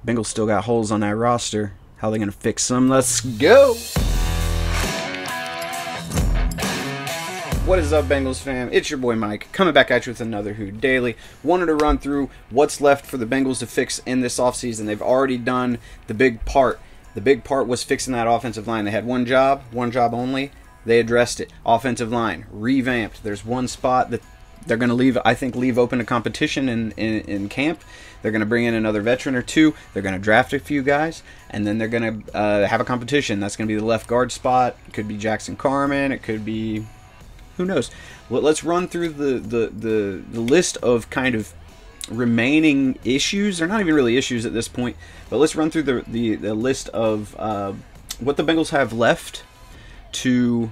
Bengals still got holes on that roster. How are they going to fix them? Let's go! What is up, Bengals fam? It's your boy Mike, coming back at you with another Who Daily. Wanted to run through what's left for the Bengals to fix in this offseason. They've already done the big part. The big part was fixing that offensive line. They had one job only. They addressed it. Offensive line, revamped. There's one spot that they're going to leave open to competition in camp. They're going to bring in another veteran or two. They're going to draft a few guys, and then they're going to have a competition. That's going to be the left guard spot. It could be Jackson Carman. It could be, who knows. Well, let's run through the list of kind of remaining issues. They're not even really issues at this point, but let's run through the list of what the Bengals have left to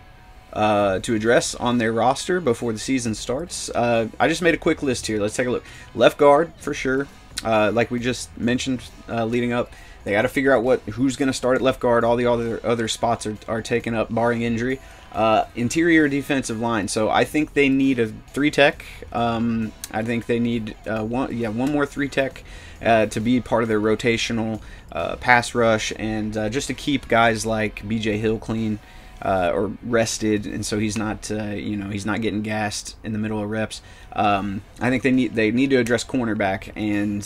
address on their roster before the season starts. I just made a quick list here. Let's take a look. Left guard, for sure. Like we just mentioned leading up, they got to figure out who's going to start at left guard. All the other spots are taken up, barring injury. Interior defensive line. So I think they need a 3-tech. I think they need one more 3-tech to be part of their rotational pass rush, and just to keep guys like B.J. Hill clean. Or rested, and so he's not he's not getting gassed in the middle of reps. I think they need to address cornerback, and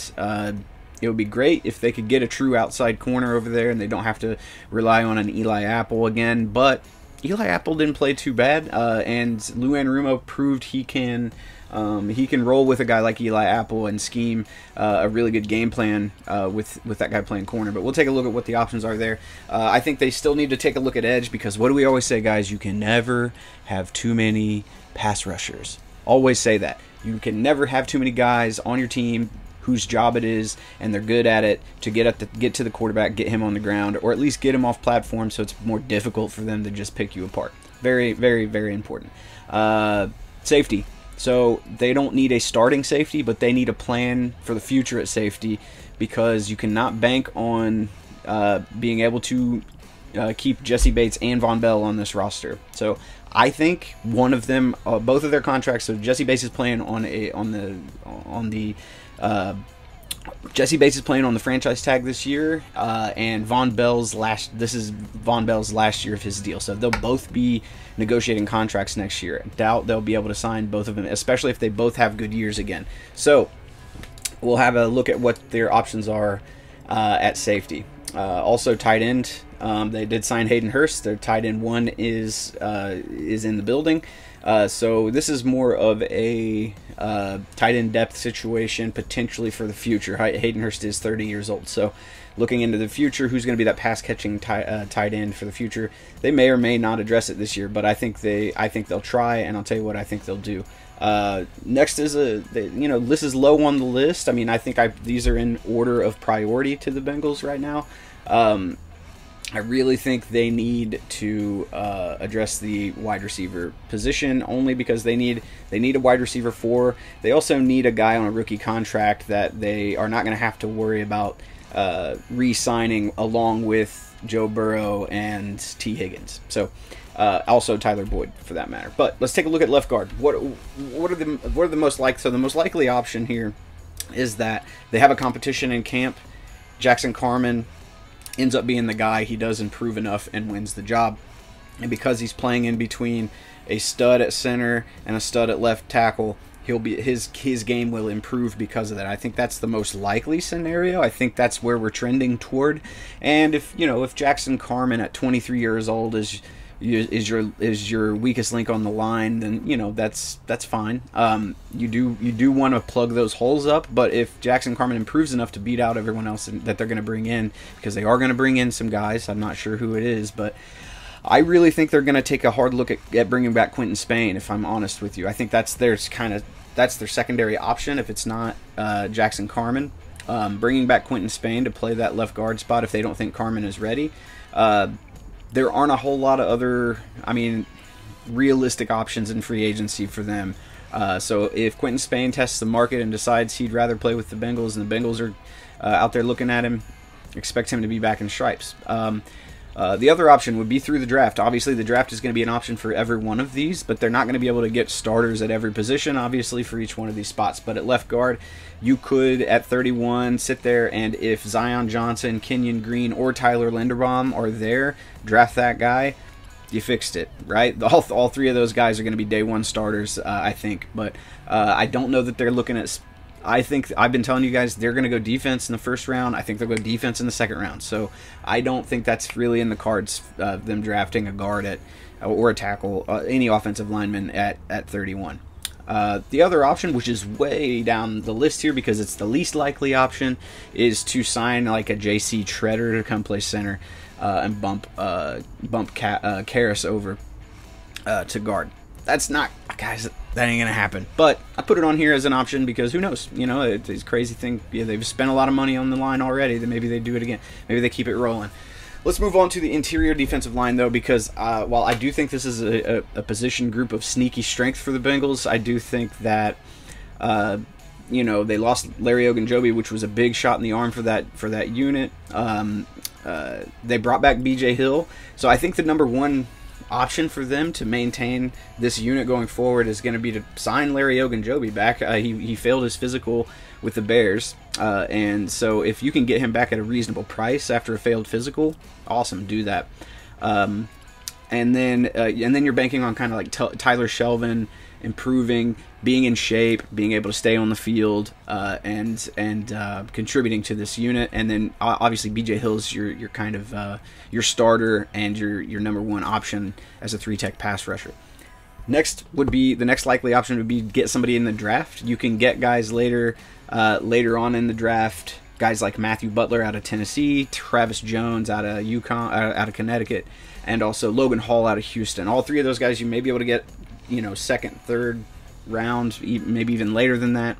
it would be great if they could get a true outside corner over there, and they don't have to rely on an Eli Apple again. But Eli Apple didn't play too bad, and Lou Anarumo proved he can roll with a guy like Eli Apple and scheme a really good game plan with that guy playing corner. But we'll take a look at what the options are there. I think they still need to take a look at edge, because what do we always say, guys? You can never have too many pass rushers. Always say that. You can never have too many guys on your team whose job it is, and they're good at it, to get to the quarterback, get him on the ground, or at least get him off platform, so it's more difficult for them to just pick you apart. Very, very, very important. Safety. So they don't need a starting safety, but they need a plan for the future at safety, because you cannot bank on being able to keep Jesse Bates and Von Bell on this roster. So I think one of them, both of their contracts. So Jesse Bates is playing Jesse Bates is playing on the franchise tag this year, and this is Von Bell's last year of his deal. So they'll both be negotiating contracts next year. I doubt they'll be able to sign both of them, especially if they both have good years again. So we'll have a look at what their options are at safety. Also tight end. They did sign Hayden Hurst. Their tight end one is in the building. So this is more of a tight end depth situation potentially for the future. Hayden Hurst is 30 years old, so looking into the future, who's going to be that pass catching tight end for the future? They may or may not address it this year, but I think they'll try, and I'll tell you what I think they'll do. Next is this is low on the list. I mean, I think these are in order of priority to the Bengals right now. I really think they need to address the wide receiver position, only because they need a wide receiver 4. They also need a guy on a rookie contract that they are not going to have to worry about re-signing, along with Joe Burrow and T. Higgins. So also Tyler Boyd, for that matter. But let's take a look at left guard. What are the most likely? So the most likely option here is that they have a competition in camp. Jackson Carman ends up being the guy. He does improve enough and wins the job, and because he's playing in between a stud at center and a stud at left tackle, his game will improve because of that. I think that's the most likely scenario. I think that's where we're trending toward. And if Jackson Carman at 23 years old is your weakest link on the line, then that's fine. You do want to plug those holes up, but if Jackson Carman improves enough to beat out everyone else that they're going to bring in, because they are going to bring in some guys, I'm not sure who it is, but I really think they're going to take a hard look at bringing back Quinton Spain, if I'm honest with you. I think that's their secondary option if it's not Jackson Carman. Bringing back Quinton Spain to play that left guard spot if they don't think Carman is ready. There aren't a whole lot of other, realistic options in free agency for them. So if Quinton Spain tests the market and decides he'd rather play with the Bengals, and the Bengals are out there looking at him, expect him to be back in stripes. The other option would be through the draft. Obviously, the draft is going to be an option for every one of these, but they're not going to be able to get starters at every position, obviously, for each one of these spots. But at left guard, you could, at 31, sit there, and if Zion Johnson, Kenyon Green, or Tyler Linderbaum are there, draft that guy. You fixed it, right? All three of those guys are going to be day one starters, I think. But I don't know that they're looking at... I think I've been telling you guys they're going to go defense in the first round. I think they'll go defense in the second round. So I don't think that's really in the cards, them drafting a guard or a tackle, any offensive lineman at 31. The other option, which is way down the list here because it's the least likely option, is to sign like a J.C. Treader to come play center and bump Karras over to guard. That's not, guys, that ain't gonna happen. But I put it on here as an option because who knows? You know, it's a crazy thing. Yeah, they've spent a lot of money on the line already. Then maybe they do it again. Maybe they keep it rolling. Let's move on to the interior defensive line, though, because while I do think this is a position group of sneaky strength for the Bengals, I do think that you know, they lost Larry Ogunjobi, which was a big shot in the arm for that unit. They brought back B.J. Hill, so I think the number one option for them to maintain this unit going forward is going to be to sign Larry Ogunjobi back. He failed his physical with the Bears, and so if you can get him back at a reasonable price after a failed physical, awesome, do that. And then you're banking on kind of like Tyler Shelvin improving, being in shape, being able to stay on the field, and contributing to this unit. And then obviously B.J. Hill's your kind of your starter and your number one option as a 3-tech pass rusher. Next would be the next likely option would be get somebody in the draft. You can get guys later on in the draft. Guys like Matthew Butler out of Tennessee, Travis Jones out of out of Connecticut, and also Logan Hall out of Houston. All three of those guys you may be able to get, you know, second, third round, maybe even later than that.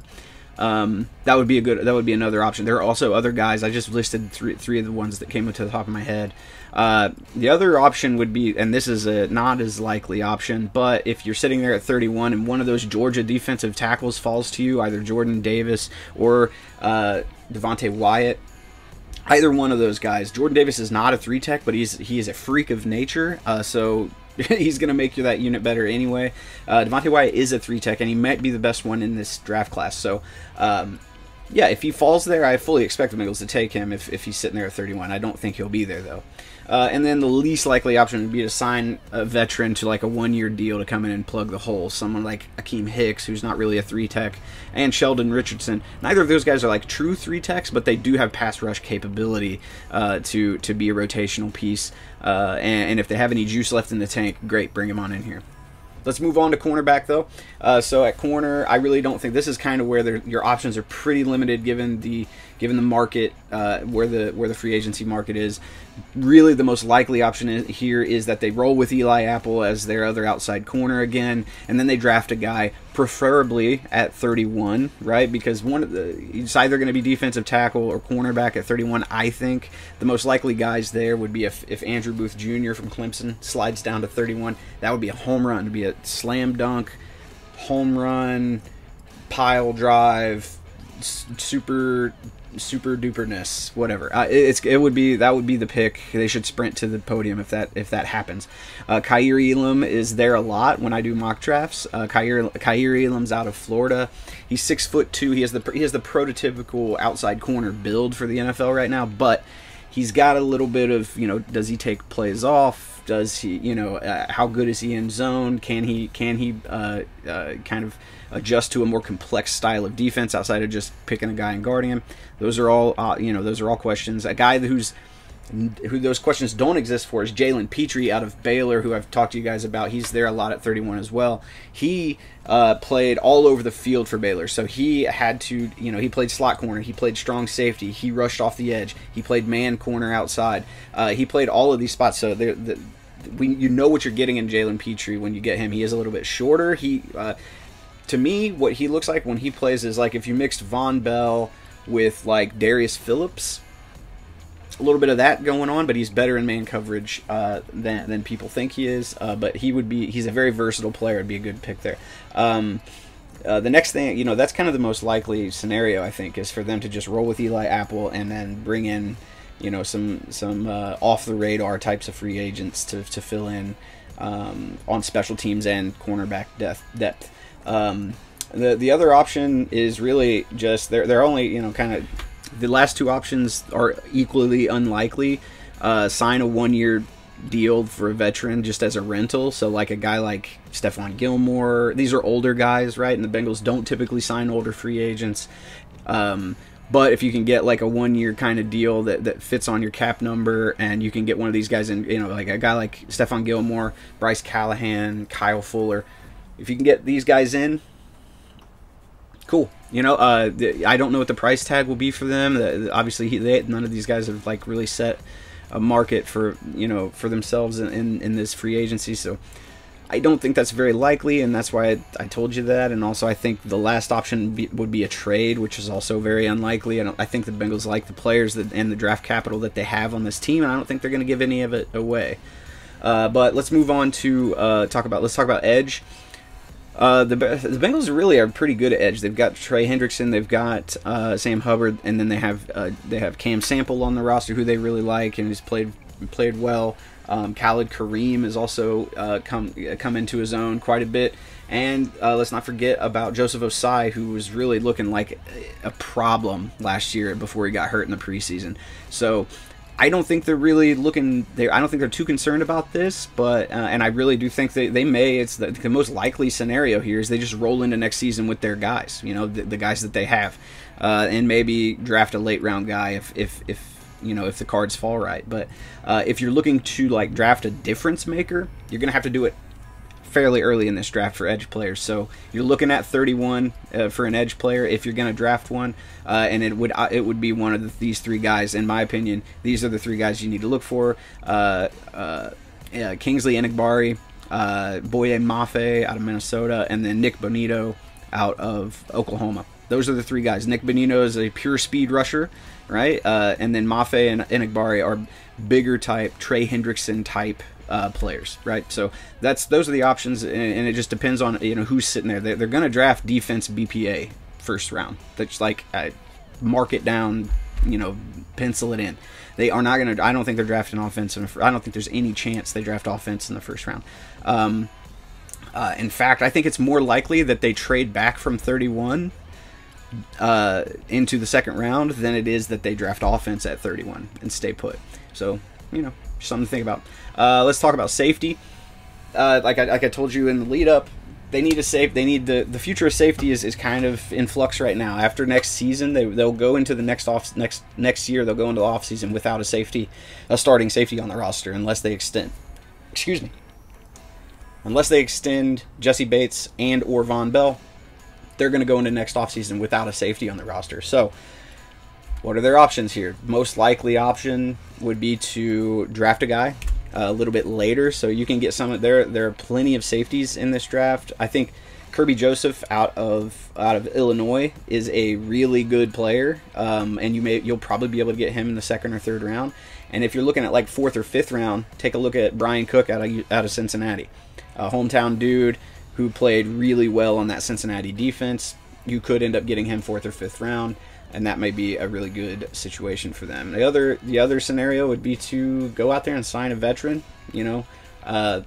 That would be another option. There are also other guys. I just listed three of the ones that came to the top of my head. The other option would be, and this is a not as likely option, but if you're sitting there at 31 and one of those Georgia defensive tackles falls to you, either Jordan Davis or Devontae Wyatt, either one of those guys. Jordan Davis is not a 3-tech, but he is a freak of nature, so he's going to make that unit better anyway. Devontae Wyatt is a 3-tech, and he might be the best one in this draft class. So, yeah, if he falls there, I fully expect the Bengals to take him if he's sitting there at 31. I don't think he'll be there, though. And then the least likely option would be to sign a veteran to like a 1-year deal to come in and plug the hole. Someone like Akeem Hicks, who's not really a 3-tech, and Sheldon Richardson. Neither of those guys are like true 3-techs, but they do have pass rush capability to be a rotational piece. And if they have any juice left in the tank, great, bring them on in here. Let's move on to cornerback, though. So at corner, I really don't think this is kind of where your options are pretty limited given the market, where the free agency market is. Really, the most likely option here is that they roll with Eli Apple as their other outside corner again, and then they draft a guy, preferably at 31, right? Because it's either going to be defensive tackle or cornerback at 31. I think the most likely guys there would be if Andrew Booth Jr. from Clemson slides down to 31. That would be a home run. It would be a slam dunk, home run, pile drive, super duperness, whatever. That would be the pick. They should sprint to the podium if that happens. Kaiir Elam is there a lot when I do mock drafts. Kaiir Elam's out of Florida. He's 6'2". He has the prototypical outside corner build for the NFL right now, but he's got a little bit of, you know, does he take plays off? Does he, you know, how good is he in zone? Can he kind of adjust to a more complex style of defense outside of just picking a guy and guarding him? Those are all, those are all questions. A guy who those questions don't exist for is Jalen Petrie out of Baylor, who I've talked to you guys about. He's there a lot at 31 as well. He played all over the field for Baylor, so he had to, he played slot corner, he played strong safety, he rushed off the edge, he played man corner outside. He played all of these spots, so you know what you're getting in Jalen Petrie when you get him. He is a little bit shorter. To me, what he looks like when he plays is like if you mixed Von Bell with like Darius Phillips. A little bit of that going on, but he's better in man coverage than people think he is. But he's a very versatile player. It'd be a good pick there. The next thing, that's kind of the most likely scenario, I think, is for them to just roll with Eli Apple and then bring in some off the radar types of free agents to fill in on special teams and cornerback depth. The other option is really just they're only kind of the last two options are equally unlikely. Sign a 1-year deal for a veteran just as a rental. So like a guy like Stephon Gilmore. These are older guys, right? And the Bengals don't typically sign older free agents. But if you can get like a 1-year kind of deal that fits on your cap number, and you can get one of these guys in, like a guy like Stephon Gilmore, Bryce Callahan, Kyle Fuller. If you can get these guys in, cool. I don't know what the price tag will be for them. Obviously, none of these guys have like really set a market for for themselves in this free agency. So I don't think that's very likely, and that's why I told you that. And also, I think the last option would be a trade, which is also very unlikely. I think the Bengals like the players and the draft capital that they have on this team, and I don't think they're going to give any of it away. But let's move on to talk about edge. The Bengals really are pretty good at edge. They've got Trey Hendrickson, they've got Sam Hubbard, and then they have Cam Sample on the roster, who they really like and has played well. Khalid Kareem has also come into his own quite a bit, and let's not forget about Joseph Osai, who was really looking like a problem last year before he got hurt in the preseason. So I don't think they're really looking there. I don't think they're too concerned about this, but and I really do think they may. It's the most likely scenario here is they just roll into next season with their guys, the guys that they have, and maybe draft a late round guy if the cards fall right. But if you're looking to like draft a difference maker, you're gonna have to do it fairly early in this draft for edge players. So you're looking at 31 for an edge player if you're going to draft one, and it would be one of these three guys. In my opinion, these are the three guys you need to look for: Kingsley Enagbari, Boye Mafe out of Minnesota, and then Nick Bonito out of Oklahoma. Those are the three guys. Nick Bonito is a pure speed rusher, right? And then Mafe and Enagbari are bigger type, Trey Hendrickson type players, right? So those are the options, and it just depends on who's sitting there. They're going to draft defense BPA first round. That's like mark it down, pencil it in. They are not going to. I don't think they're drafting offense. I don't think there's any chance they draft offense in the first round. In fact, I think it's more likely that they trade back from 31 into the second round than it is that they draft offense at 31 and stay put. So something to think about. Let's talk about safety. Like I told you in the lead up, they need the future of safety is kind of in flux right now. After next season, they'll go into the next year. They'll go into the off season without a starting safety on the roster unless they extend. Excuse me. Unless they extend Jesse Bates and or Von Bell, they're going to go into next offseason without a safety on the roster. So what are their options here? Most likely option would be to draft a guy a little bit later, so you can get some. There are plenty of safeties in this draft. I think Kirby Joseph out of Illinois is a really good player, and you'll probably be able to get him in the second or third round. And if you're looking at like fourth or fifth round, take a look at Brian Cook out of Cincinnati, a hometown dude who played really well on that Cincinnati defense. You could end up getting him fourth or fifth round, and that may be a really good situation for them. The other scenario would be to go out there and sign a veteran. They're not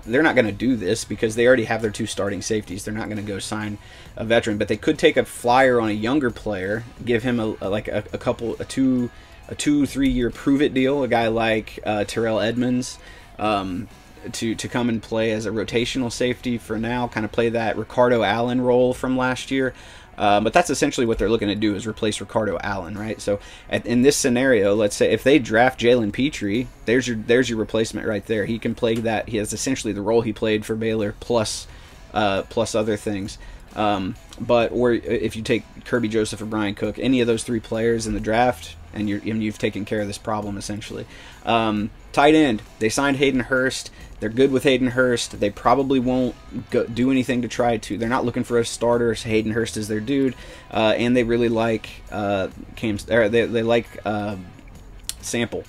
going to do this because they already have their two starting safeties. They're not going to go sign a veteran, but they could take a flyer on a younger player, give him a 2-3 year prove it deal. A guy like Terrell Edmonds. To come and play as a rotational safety for now, kind of play that Ricardo Allen role from last year. But that's essentially what they're looking to do, is replace Ricardo Allen, right? So in this scenario, let's say if they draft Jalen Petrie, there's your replacement right there. He can play that. He has essentially the role he played for Baylor plus other things. Or if you take Kirby Joseph or Brian Cook, any of those three players in the draft, and you've taken care of this problem essentially. Tight end, they signed Hayden Hurst. They're good with Hayden Hurst. They probably won't do anything to try to. They're not looking for a starter. Hayden Hurst is their dude, and they really like they like Sample.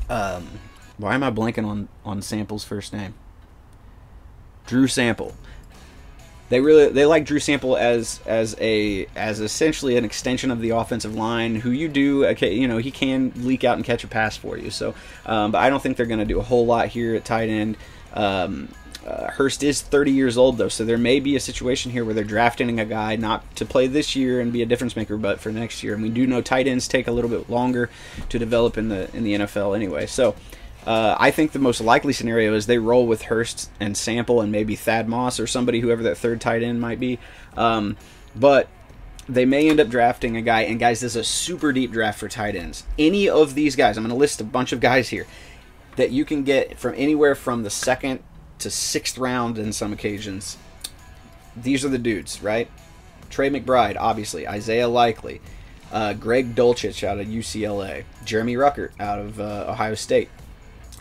Why am I blanking on Sample's first name? Drew Sample. they like Drew Sample as essentially an extension of the offensive line, who you do, okay, you know, he can leak out and catch a pass for you. So, but I don't think they're going to do a whole lot here at tight end. Hurst is 30 years old though, so there may be a situation here where they're drafting a guy not to play this year and be a difference maker, but for next year. And we do know tight ends take a little bit longer to develop in the NFL anyway. So I think the most likely scenario is they roll with Hurst and Sample and maybe Thad Moss or somebody, whoever that third tight end might be. But they may end up drafting a guy. And guys, this is a super deep draft for tight ends. Any of these guys, I'm going to list a bunch of guys here that you can get from anywhere from the 2nd to 6th round in some occasions. These are the dudes, right? Trey McBride, obviously. Isaiah Likely. Greg Dulcich out of UCLA. Jeremy Ruckert out of Ohio State.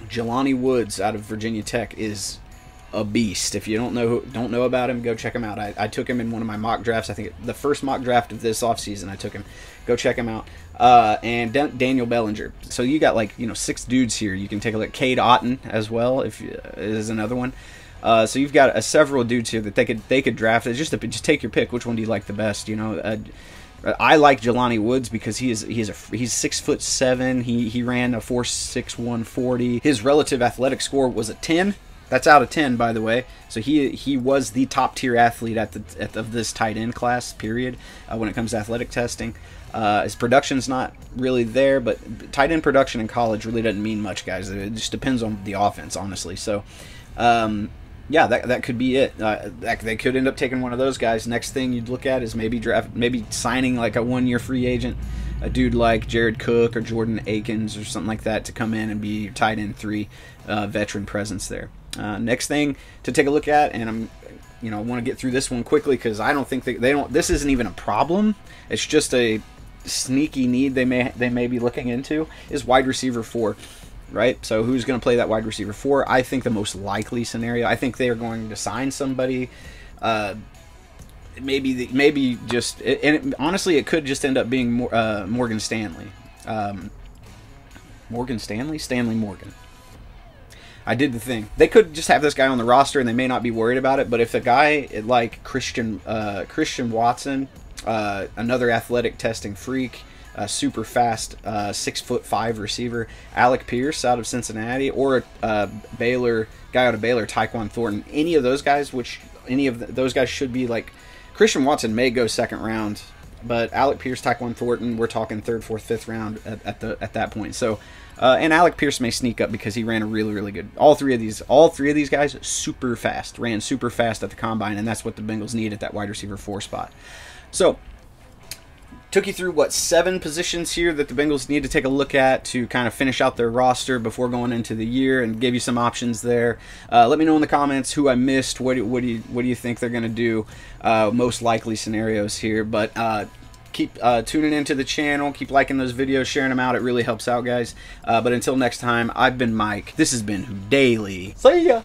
Jelani Woods out of Virginia Tech is a beast. If you don't know about him, go check him out. I took him in one of my mock drafts. I think the first mock draft of this offseason, I took him. Go check him out. And Daniel Bellinger. So you got, like, you know, 6 dudes here. You can take a look. Cade Otton as well, if is another one. So you've got several dudes here that they could draft. It's just take your pick. Which one do you like the best? You know, I like Jelani Woods because he's 6'7". He ran a 4.61 40. His relative athletic score was a 10. That's out of 10, by the way. So he was the top tier athlete of this tight end class, period, when it comes to athletic testing. His production's not really there, but tight end production in college really doesn't mean much, guys. It just depends on the offense, honestly. So, yeah, that could be it. They could end up taking one of those guys. Next thing you'd look at is maybe signing like a 1-year free agent, a dude like Jared Cook or Jordan Akins or something like that to come in and be your tight end 3 veteran presence there. Next thing to take a look at, and I want to get through this one quickly because I don't think this isn't even a problem. It's just a sneaky need they may be looking into, is wide receiver 4. Right? So who's going to play that wide receiver 4? I think the most likely scenario, I think they are going to sign somebody. Maybe just, and honestly, it could just end up being Morgan Stanley. Stanley Morgan. I did the thing. They could just have this guy on the roster, and they may not be worried about it. But if a guy like Christian Watson, another athletic testing freak, super fast 6'5" receiver, Alec Pierce out of Cincinnati, or a Baylor guy out of Baylor, Tyquan Thornton, any of those guys, those guys should be like, Christian Watson may go 2nd round, but Alec Pierce, Tyquan Thornton, we're talking 3rd, 4th, 5th round at that point. So, and Alec Pierce may sneak up because he ran a really, really good. All three of these guys super fast, ran super fast at the combine, and that's what the Bengals need at that wide receiver 4 spot. So, took you through, 7 positions here that the Bengals need to take a look at to kind of finish out their roster before going into the year, and give you some options there. Let me know in the comments who I missed. What do you think they're going to do? Most likely scenarios here, but keep tuning into the channel. Keep liking those videos, sharing them out. It really helps out, guys. But until next time, I've been Mike. This has been Who Daily. See ya.